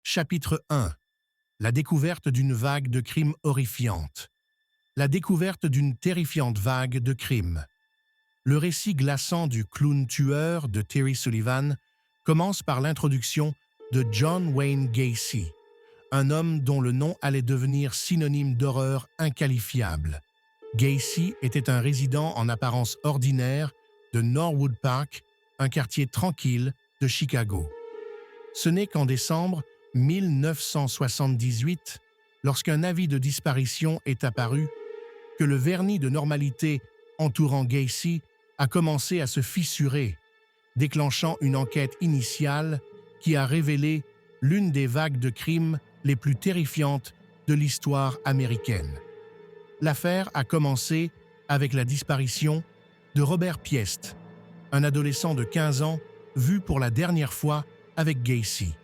Chapitre 1. La découverte d'une vague de crimes horrifiantes. La découverte d'une terrifiante vague de crimes. Le récit glaçant du clown tueur de Terry Sullivan commence par l'introduction de John Wayne Gacy, un homme dont le nom allait devenir synonyme d'horreur inqualifiable. Gacy était un résident en apparence ordinaire de Norwood Park, un quartier tranquille de Chicago. Ce n'est qu'en décembre 1978, lorsqu'un avis de disparition est apparu, que le vernis de normalité entourant Gacy a commencé à se fissurer, déclenchant une enquête initiale qui a révélé l'une des vagues de crimes les plus terrifiantes de l'histoire américaine. L'affaire a commencé avec la disparition de Robert Piest, un adolescent de 15 ans vu pour la dernière fois avec Gacy.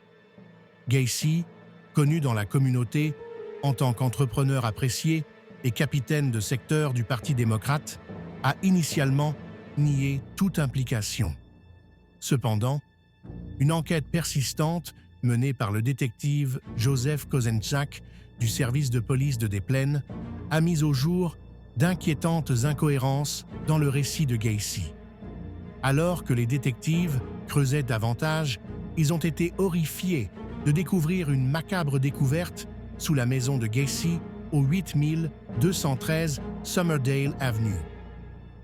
Gacy, connu dans la communauté en tant qu'entrepreneur apprécié et capitaine de secteur du Parti démocrate, a initialement nié toute implication. Cependant, une enquête persistante menée par le détective Joseph Kozenczak du service de police de Des Plaines a mis au jour d'inquiétantes incohérences dans le récit de Gacy. Alors que les détectives creusaient davantage, ils ont été horrifiés de découvrir une macabre découverte sous la maison de Gacy au 8213 Summerdale Avenue.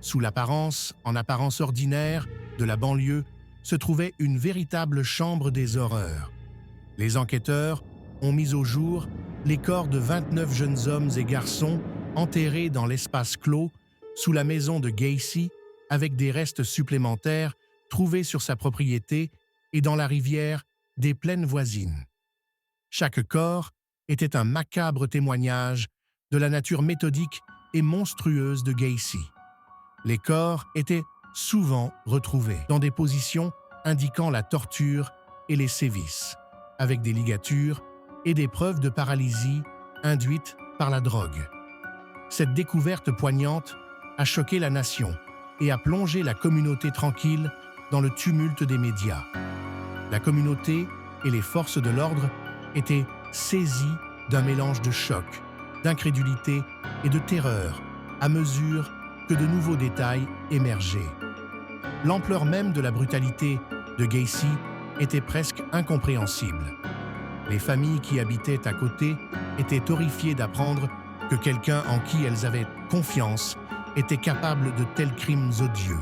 Sous en apparence ordinaire, de la banlieue, se trouvait une véritable chambre des horreurs. Les enquêteurs ont mis au jour les corps de 29 jeunes hommes et garçons enterrés dans l'espace clos sous la maison de Gacy avec des restes supplémentaires trouvés sur sa propriété et dans la rivière des plaines voisines. Chaque corps était un macabre témoignage de la nature méthodique et monstrueuse de Gacy. Les corps étaient souvent retrouvés dans des positions indiquant la torture et les sévices, avec des ligatures et des preuves de paralysie induites par la drogue. Cette découverte poignante a choqué la nation et a plongé la communauté tranquille dans le tumulte des médias. La communauté et les forces de l'ordre étaient saisies d'un mélange de choc, d'incrédulité et de terreur à mesure que de nouveaux détails émergeaient. L'ampleur même de la brutalité de Gacy était presque incompréhensible. Les familles qui habitaient à côté étaient horrifiées d'apprendre que quelqu'un en qui elles avaient confiance était capable de tels crimes odieux.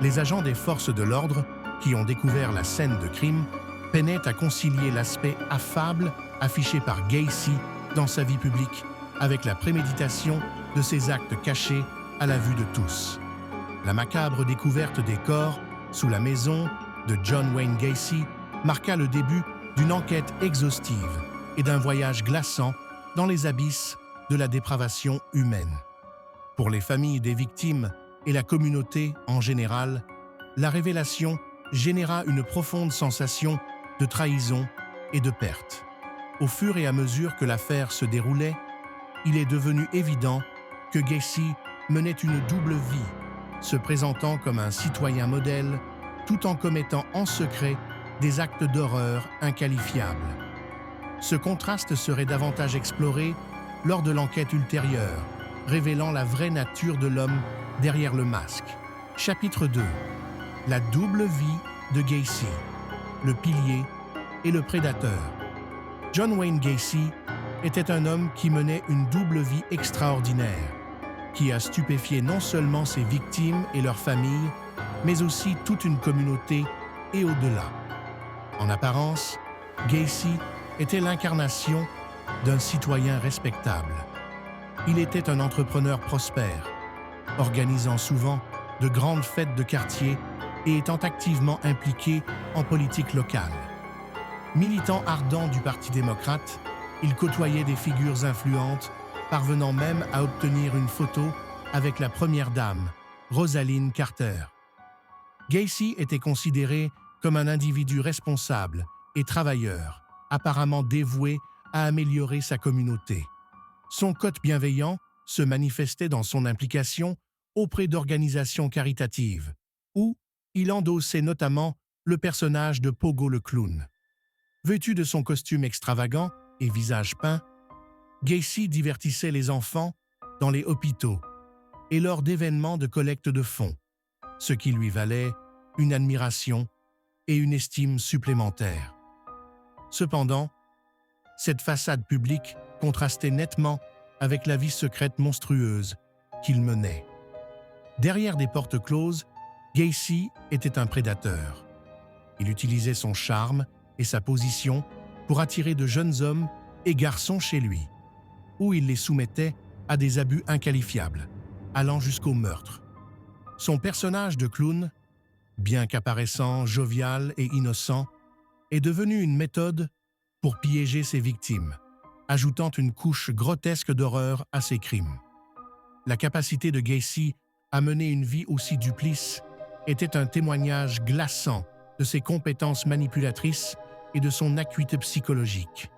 Les agents des forces de l'ordre, qui ont découvert la scène de crime, peinaient à concilier l'aspect affable affiché par Gacy dans sa vie publique avec la préméditation de ses actes cachés à la vue de tous. La macabre découverte des corps sous la maison de John Wayne Gacy marqua le début d'une enquête exhaustive et d'un voyage glaçant dans les abysses de la dépravation humaine. Pour les familles des victimes et la communauté en général, la révélation généra une profonde sensation de trahison et de perte. Au fur et à mesure que l'affaire se déroulait, il est devenu évident que Gacy menait une double vie, se présentant comme un citoyen modèle, tout en commettant en secret des actes d'horreur inqualifiables. Ce contraste serait davantage exploré lors de l'enquête ultérieure, révélant la vraie nature de l'homme derrière le masque. Chapitre 2. La double vie de Gacy, le pilier et le prédateur. John Wayne Gacy était un homme qui menait une double vie extraordinaire, qui a stupéfié non seulement ses victimes et leurs familles, mais aussi toute une communauté et au-delà. En apparence, Gacy était l'incarnation d'un citoyen respectable. Il était un entrepreneur prospère, organisant souvent de grandes fêtes de quartier et étant activement impliqué en politique locale. Militant ardent du Parti démocrate, il côtoyait des figures influentes, parvenant même à obtenir une photo avec la première dame, Rosalynn Carter. Gacy était considéré comme un individu responsable et travailleur, apparemment dévoué à améliorer sa communauté. Son côté bienveillant se manifestait dans son implication auprès d'organisations caritatives, où il endossait notamment le personnage de Pogo le clown. Vêtu de son costume extravagant et visage peint, Gacy divertissait les enfants dans les hôpitaux et lors d'événements de collecte de fonds, ce qui lui valait une admiration et une estime supplémentaires. Cependant, cette façade publique contrastait nettement avec la vie secrète monstrueuse qu'il menait. Derrière des portes closes, Gacy était un prédateur. Il utilisait son charme et sa position pour attirer de jeunes hommes et garçons chez lui, où il les soumettait à des abus inqualifiables, allant jusqu'au meurtre. Son personnage de clown, bien qu'apparaissant jovial et innocent, est devenu une méthode pour piéger ses victimes, ajoutant une couche grotesque d'horreur à ses crimes. La capacité de Gacy à mener une vie aussi duplice était un témoignage glaçant de ses compétences manipulatrices et de son acuité psychologique.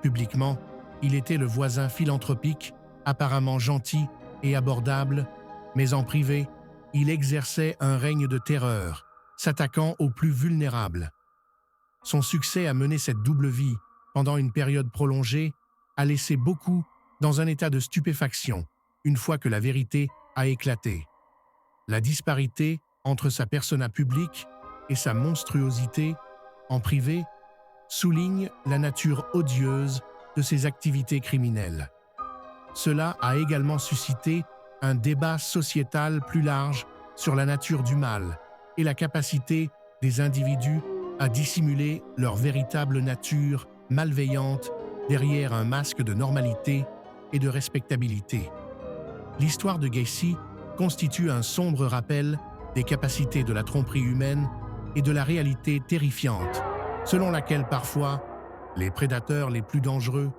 Publiquement, il était le voisin philanthropique, apparemment gentil et abordable, mais en privé, il exerçait un règne de terreur, s'attaquant aux plus vulnérables. Son succès à mener cette double vie pendant une période prolongée a laissé beaucoup dans un état de stupéfaction une fois que la vérité a éclaté. La disparité entre sa persona publique et sa monstruosité en privé souligne la nature odieuse de ses activités criminelles. Cela a également suscité un débat sociétal plus large sur la nature du mal et la capacité des individus à dissimuler leur véritable nature malveillante derrière un masque de normalité et de respectabilité. L'histoire de Gacy constitue un sombre rappel des capacités de la tromperie humaine et de la réalité terrifiante, selon laquelle parfois, les prédateurs les plus dangereux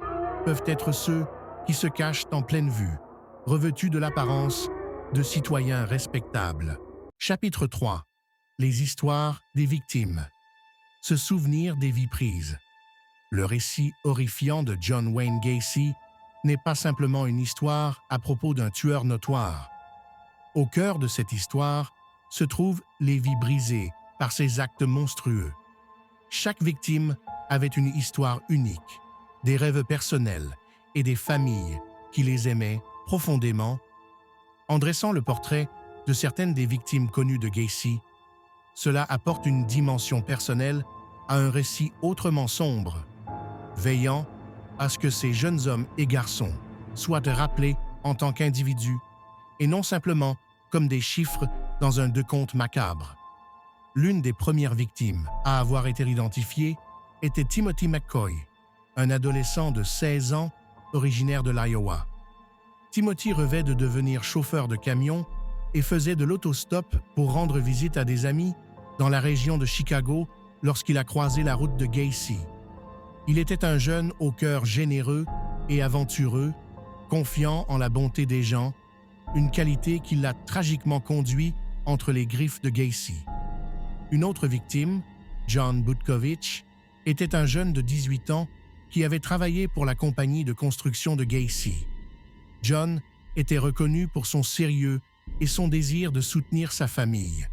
peuvent être ceux qui se cachent en pleine vue, revêtus de l'apparence de citoyens respectables. Chapitre 3. Les histoires des victimes. Se souvenir des vies prises. Le récit horrifiant de John Wayne Gacy n'est pas simplement une histoire à propos d'un tueur notoire. Au cœur de cette histoire se trouvent les vies brisées par ces actes monstrueux. Chaque victime avait une histoire unique, des rêves personnels et des familles qui les aimaient profondément. En dressant le portrait de certaines des victimes connues de Gacy, cela apporte une dimension personnelle à un récit autrement sombre, veillant à ce que ces jeunes hommes et garçons soient rappelés en tant qu'individus et non simplement comme des chiffres dans un décompte macabre. L'une des premières victimes à avoir été identifiée était Timothy McCoy, un adolescent de 16 ans originaire de l'Iowa. Timothy rêvait de devenir chauffeur de camion et faisait de l'autostop pour rendre visite à des amis dans la région de Chicago lorsqu'il a croisé la route de Gacy. Il était un jeune au cœur généreux et aventureux, confiant en la bonté des gens, une qualité qui l'a tragiquement conduit entre les griffes de Gacy. Une autre victime, John Butkovich, était un jeune de 18 ans qui avait travaillé pour la compagnie de construction de Gacy. John était reconnu pour son sérieux et son désir de soutenir sa famille.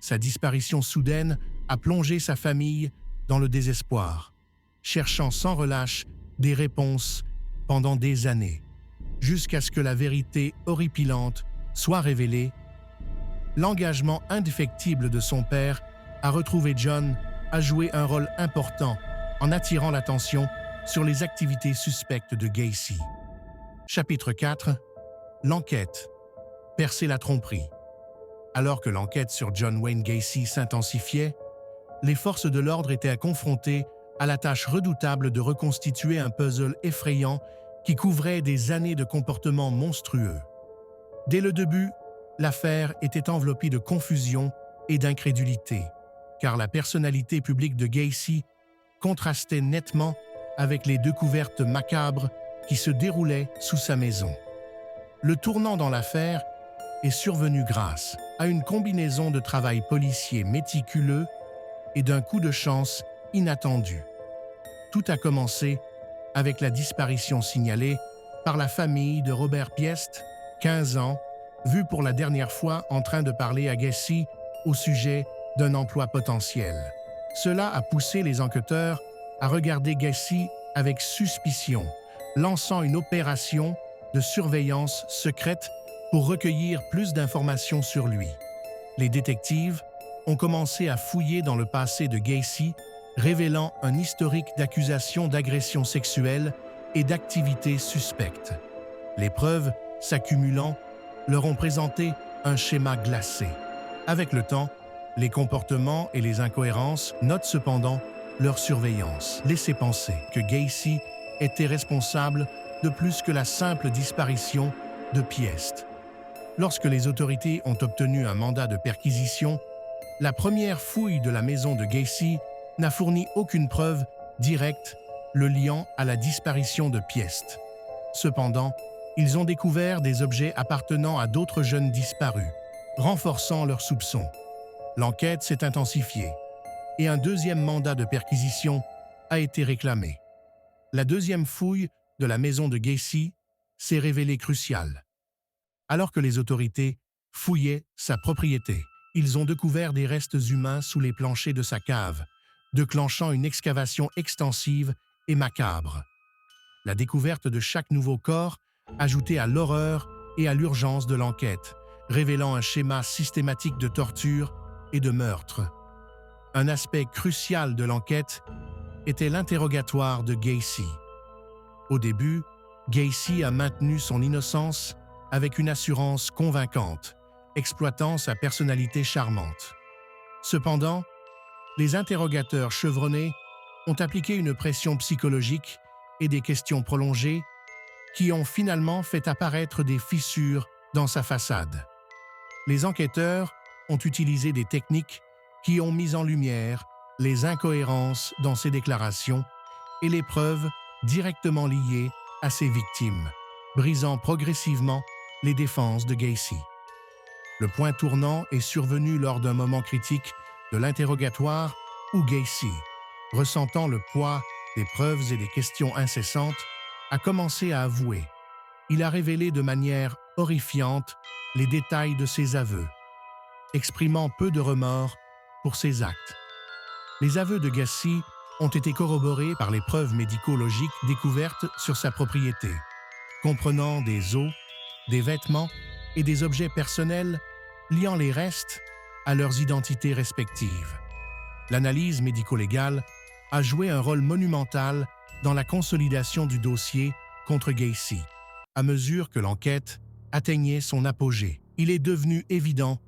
Sa disparition soudaine a plongé sa famille dans le désespoir, cherchant sans relâche des réponses pendant des années, jusqu'à ce que la vérité horripilante soit révélée. L'engagement indéfectible de son père à retrouver John a joué un rôle important en attirant l'attention sur les activités suspectes de Gacy. Chapitre 4. L'enquête. Percer la tromperie. Alors que l'enquête sur John Wayne Gacy s'intensifiait, les forces de l'ordre étaient confrontées à la tâche redoutable de reconstituer un puzzle effrayant qui couvrait des années de comportements monstrueux. Dès le début, l'affaire était enveloppée de confusion et d'incrédulité, car la personnalité publique de Gacy contrastait nettement avec les découvertes macabres qui se déroulaient sous sa maison. Le tournant dans l'affaire est survenu grâce à une combinaison de travail policier méticuleux et d'un coup de chance inattendu. Tout a commencé avec la disparition signalée par la famille de Robert Piest, 15 ans, vu pour la dernière fois en train de parler à Gacy au sujet d'un emploi potentiel. Cela a poussé les enquêteurs à regarder Gacy avec suspicion, lançant une opération de surveillance secrète pour recueillir plus d'informations sur lui. Les détectives ont commencé à fouiller dans le passé de Gacy, révélant un historique d'accusations d'agression sexuelle et d'activités suspectes. Les preuves, s'accumulant, leur ont présenté un schéma glacé. Avec le temps, les comportements et les incohérences notent cependant leur surveillance. Laissez penser que Gacy était responsable de plus que la simple disparition de Piest. Lorsque les autorités ont obtenu un mandat de perquisition, la première fouille de la maison de Gacy n'a fourni aucune preuve directe le liant à la disparition de Piest. Cependant, ils ont découvert des objets appartenant à d'autres jeunes disparus, renforçant leurs soupçons. L'enquête s'est intensifiée et un deuxième mandat de perquisition a été réclamé. La deuxième fouille de la maison de Gacy s'est révélée cruciale. Alors que les autorités fouillaient sa propriété, ils ont découvert des restes humains sous les planchers de sa cave, déclenchant une excavation extensive et macabre. La découverte de chaque nouveau corps ajoutait à l'horreur et à l'urgence de l'enquête, révélant un schéma systématique de torture et de meurtre. Un aspect crucial de l'enquête était l'interrogatoire de Gacy. Au début, Gacy a maintenu son innocence avec une assurance convaincante, exploitant sa personnalité charmante. Cependant, les interrogateurs chevronnés ont appliqué une pression psychologique et des questions prolongées qui ont finalement fait apparaître des fissures dans sa façade. Les enquêteurs ont utilisé des techniques qui ont mis en lumière les incohérences dans ses déclarations et les preuves directement liées à ses victimes, brisant progressivement les défenses de Gacy. Le point tournant est survenu lors d'un moment critique de l'interrogatoire où Gacy, ressentant le poids des preuves et des questions incessantes, a commencé à avouer. Il a révélé de manière horrifiante les détails de ses aveux, exprimant peu de remords pour ses actes. Les aveux de Gacy ont été corroborés par les preuves médico-logiques découvertes sur sa propriété, comprenant des os, des vêtements et des objets personnels liant les restes à leurs identités respectives. L'analyse médico-légale a joué un rôle monumental dans la consolidation du dossier contre Gacy. À mesure que l'enquête atteignait son apogée, il est devenu évident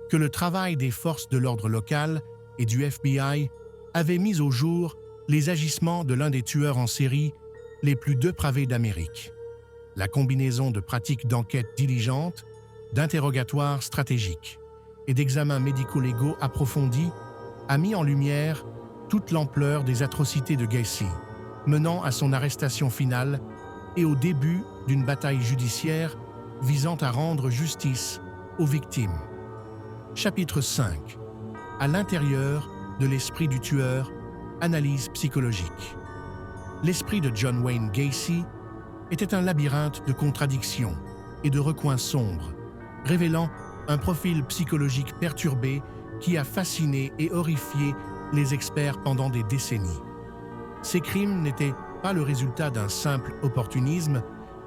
que le travail des forces de l'ordre local et du FBI avait mis au jour les agissements de l'un des tueurs en série les plus dépravés d'Amérique. La combinaison de pratiques d'enquête diligentes, d'interrogatoires stratégiques et d'examens médico-légaux approfondis a mis en lumière toute l'ampleur des atrocités de Gacy, menant à son arrestation finale et au début d'une bataille judiciaire visant à rendre justice aux victimes. Chapitre 5. À l'intérieur de l'esprit du tueur, analyse psychologique. L'esprit de John Wayne Gacy était un labyrinthe de contradictions et de recoins sombres, révélant un profil psychologique perturbé qui a fasciné et horrifié les experts pendant des décennies. Ces crimes n'étaient pas le résultat d'un simple opportunisme,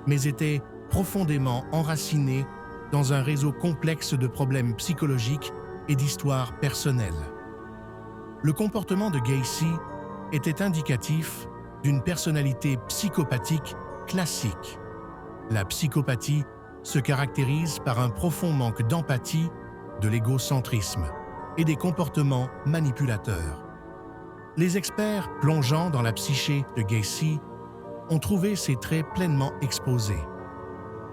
mais étaient profondément enracinés dans un réseau complexe de problèmes psychologiques et d'histoires personnelles. Le comportement de Gacy était indicatif d'une personnalité psychopathique classique. La psychopathie se caractérise par un profond manque d'empathie, de l'égocentrisme et des comportements manipulateurs. Les experts plongeant dans la psyché de Gacy ont trouvé ces traits pleinement exposés.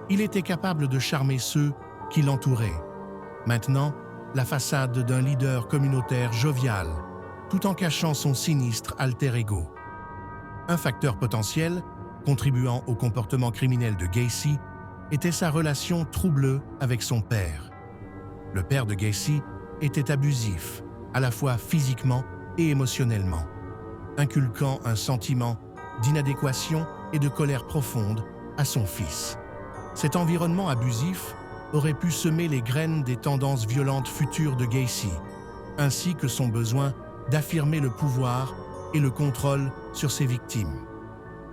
Il était capable de charmer ceux qui l'entouraient, maintenant la façade d'un leader communautaire jovial, tout en cachant son sinistre alter ego. Un facteur potentiel contribuant au comportement criminel de Gacy était sa relation troublée avec son père. Le père de Gacy était abusif, à la fois physiquement et émotionnellement, inculquant un sentiment d'inadéquation et de colère profonde à son fils. Cet environnement abusif aurait pu semer les graines des tendances violentes futures de Gacy, ainsi que son besoin d'affirmer le pouvoir et le contrôle sur ses victimes.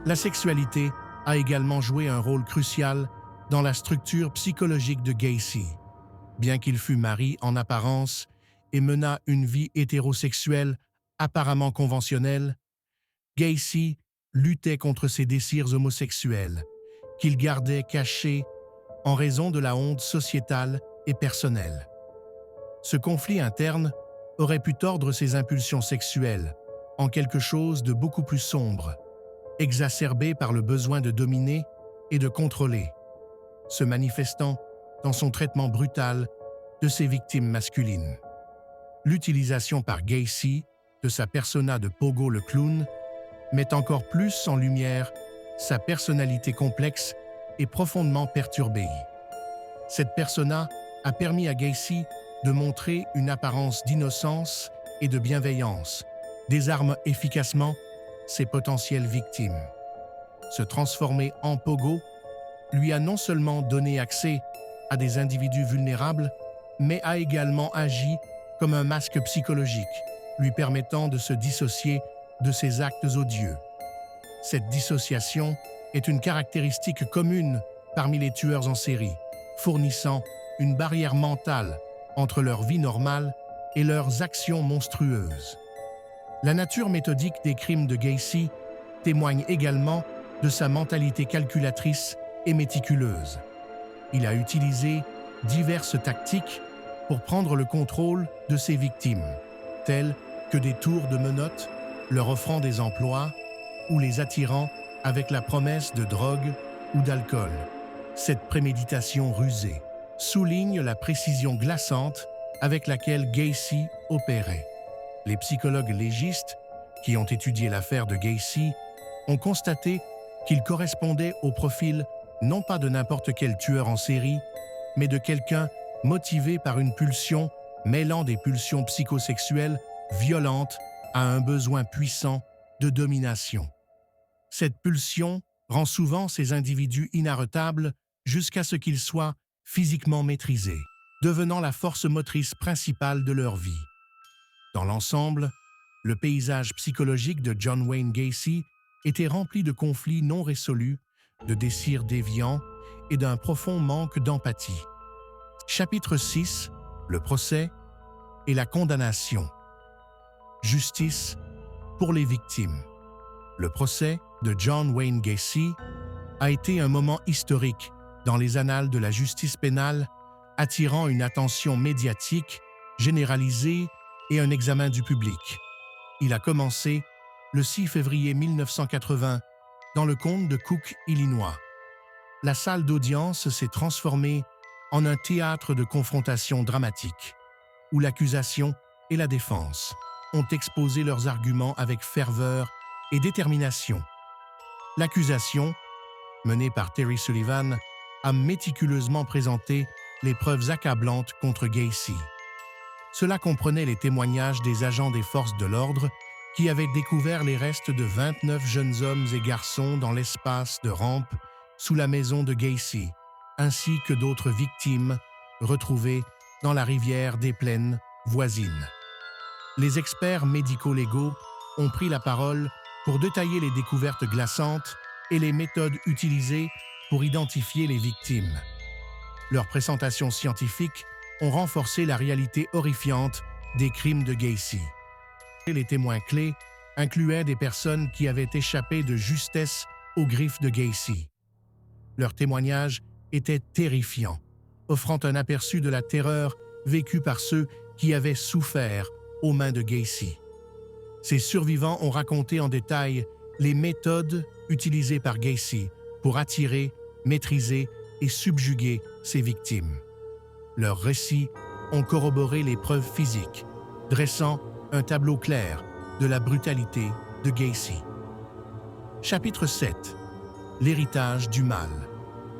La sexualité a également joué un rôle crucial dans la structure psychologique de Gacy. Bien qu'il fût marié en apparence et menât une vie hétérosexuelle apparemment conventionnelle, Gacy luttait contre ses désirs homosexuels, qu'il gardait cachés en raison de la honte sociétale et personnelle. Ce conflit interne aurait pu tordre ses impulsions sexuelles en quelque chose de beaucoup plus sombre, exacerbé par le besoin de dominer et de contrôler, se manifestant dans son traitement brutal de ses victimes masculines. L'utilisation par Gacy de sa persona de Pogo le clown met encore plus en lumière sa personnalité complexe et profondément perturbée. Cette persona a permis à Gacy de montrer une apparence d'innocence et de bienveillance, désarme efficacement ses potentielles victimes. Se transformer en Pogo lui a non seulement donné accès à des individus vulnérables, mais a également agi comme un masque psychologique, lui permettant de se dissocier de ses actes odieux. Cette dissociation est une caractéristique commune parmi les tueurs en série, fournissant une barrière mentale entre leur vie normale et leurs actions monstrueuses. La nature méthodique des crimes de Gacy témoigne également de sa mentalité calculatrice et méticuleuse. Il a utilisé diverses tactiques pour prendre le contrôle de ses victimes, telles que des tours de menottes, leur offrant des emplois ou les attirant avec la promesse de drogue ou d'alcool. Cette préméditation rusée souligne la précision glaçante avec laquelle Gacy opérait. Les psychologues légistes qui ont étudié l'affaire de Gacy ont constaté qu'il correspondait au profil non pas de n'importe quel tueur en série, mais de quelqu'un motivé par une pulsion mêlant des pulsions psychosexuelles violentes à un besoin puissant de domination. Cette pulsion rend souvent ces individus inarrêtables jusqu'à ce qu'ils soient physiquement maîtrisés, devenant la force motrice principale de leur vie. Dans l'ensemble, le paysage psychologique de John Wayne Gacy était rempli de conflits non résolus, de désirs déviants et d'un profond manque d'empathie. Chapitre 6. Le procès et la condamnation. Justice pour les victimes. Le procès de John Wayne Gacy a été un moment historique dans les annales de la justice pénale, attirant une attention médiatique généralisée et un examen du public. Il a commencé le 6 février 1980 dans le comté de Cook, Illinois. La salle d'audience s'est transformée en un théâtre de confrontation dramatique, où l'accusation et la défense ont exposé leurs arguments avec ferveur et détermination. L'accusation, menée par Terry Sullivan, a méticuleusement présenté les preuves accablantes contre Gacy. Cela comprenait les témoignages des agents des forces de l'ordre qui avaient découvert les restes de 29 jeunes hommes et garçons dans l'espace de rampe sous la maison de Gacy, ainsi que d'autres victimes retrouvées dans la rivière des Plaines voisines. Les experts médico-légaux ont pris la parole pour détailler les découvertes glaçantes et les méthodes utilisées pour identifier les victimes. Leurs présentations scientifiques ont renforcé la réalité horrifiante des crimes de Gacy. Les témoins clés incluaient des personnes qui avaient échappé de justesse aux griffes de Gacy. Leurs témoignages étaient terrifiants, offrant un aperçu de la terreur vécue par ceux qui avaient souffert aux mains de Gacy. Ces survivants ont raconté en détail les méthodes utilisées par Gacy pour attirer, maîtriser et subjuguer ses victimes. Leurs récits ont corroboré les preuves physiques, dressant un tableau clair de la brutalité de Gacy. Chapitre 7. L'héritage du mal,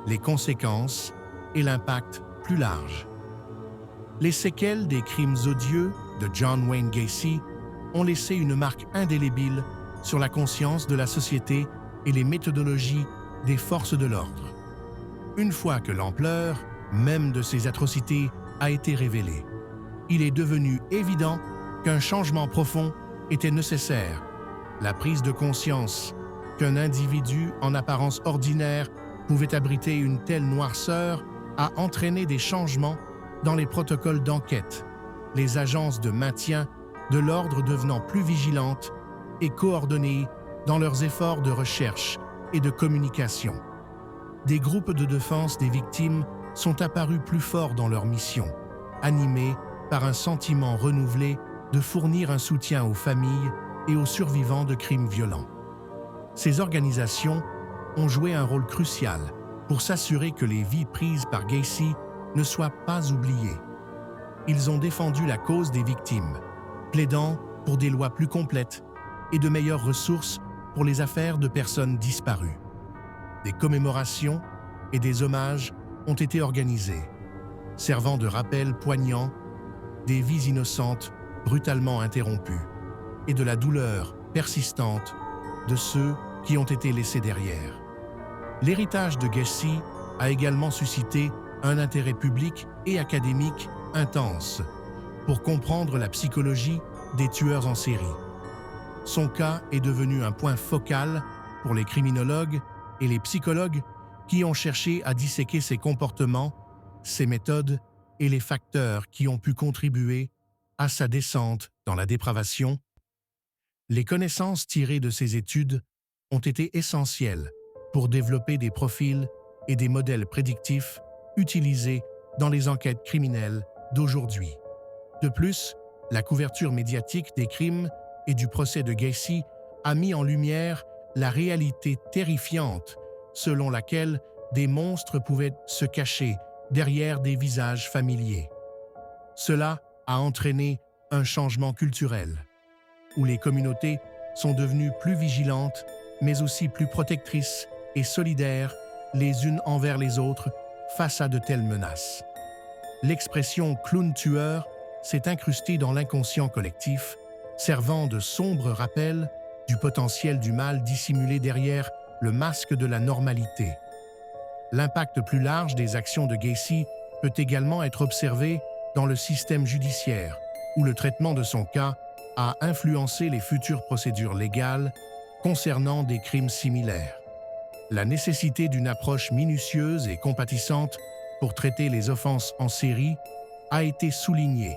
les conséquences et l'impact plus large. Les séquelles des crimes odieux de John Wayne Gacy ont laissé une marque indélébile sur la conscience de la société et les méthodologies des forces de l'ordre. Une fois que l'ampleur même de ces atrocités a été révélée, il est devenu évident qu'un changement profond était nécessaire La prise de conscience qu'un individu en apparence ordinaire pouvait abriter une telle noirceur a entraîné des changements dans les protocoles d'enquête, les agences de maintien de l'ordre devenant plus vigilantes et coordonnées dans leurs efforts de recherche et de communication. Des groupes de défense des victimes sont apparus plus forts dans leur mission, animés par un sentiment renouvelé de fournir un soutien aux familles et aux survivants de crimes violents. Ces organisations ont joué un rôle crucial pour s'assurer que les vies prises par Gacy ne soient pas oubliées. Ils ont défendu la cause des victimes, plaidant pour des lois plus complètes et de meilleures ressources pour les affaires de personnes disparues. Des commémorations et des hommages ont été organisés, servant de rappel poignant des vies innocentes brutalement interrompues et de la douleur persistante de ceux qui ont été laissés derrière. L'héritage de Gacy a également suscité un intérêt public et académique intense pour comprendre la psychologie des tueurs en série. Son cas est devenu un point focal pour les criminologues et les psychologues qui ont cherché à disséquer ses comportements, ses méthodes et les facteurs qui ont pu contribuer à sa descente dans la dépravation. Les connaissances tirées de ces études ont été essentielles pour développer des profils et des modèles prédictifs utilisés dans les enquêtes criminelles d'aujourd'hui. De plus, la couverture médiatique des crimes et du procès de Gacy a mis en lumière la réalité terrifiante selon laquelle des monstres pouvaient se cacher derrière des visages familiers. Cela a entraîné un changement culturel, où les communautés sont devenues plus vigilantes, mais aussi plus protectrices et solidaires les unes envers les autres face à de telles menaces. L'expression « clown tueur » s'est incrustée dans l'inconscient collectif, servant de sombre rappel du potentiel du mal dissimulé derrière le masque de la normalité. L'impact plus large des actions de Gacy peut également être observé dans le système judiciaire, où le traitement de son cas a influencé les futures procédures légales concernant des crimes similaires. La nécessité d'une approche minutieuse et compatissante pour traiter les offenses en série a été soulignée,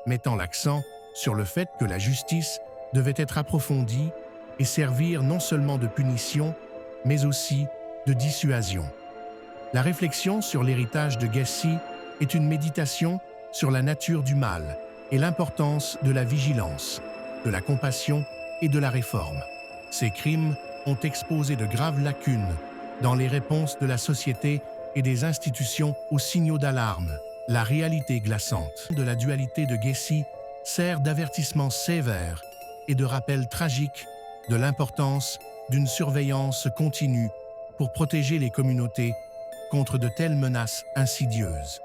mettant l'accent sur le fait que la justice devait être approfondie et servir non seulement de punition, mais aussi de dissuasion. La réflexion sur l'héritage de Gacy est une méditation sur la nature du mal et l'importance de la vigilance, de la compassion et de la réforme. Ces crimes ont exposé de graves lacunes dans les réponses de la société et des institutions aux signaux d'alarme. La réalité glaçante de la dualité de Gacy sert d'avertissement sévère et de rappel tragique de l'importance d'une surveillance continue pour protéger les communautés contre de telles menaces insidieuses.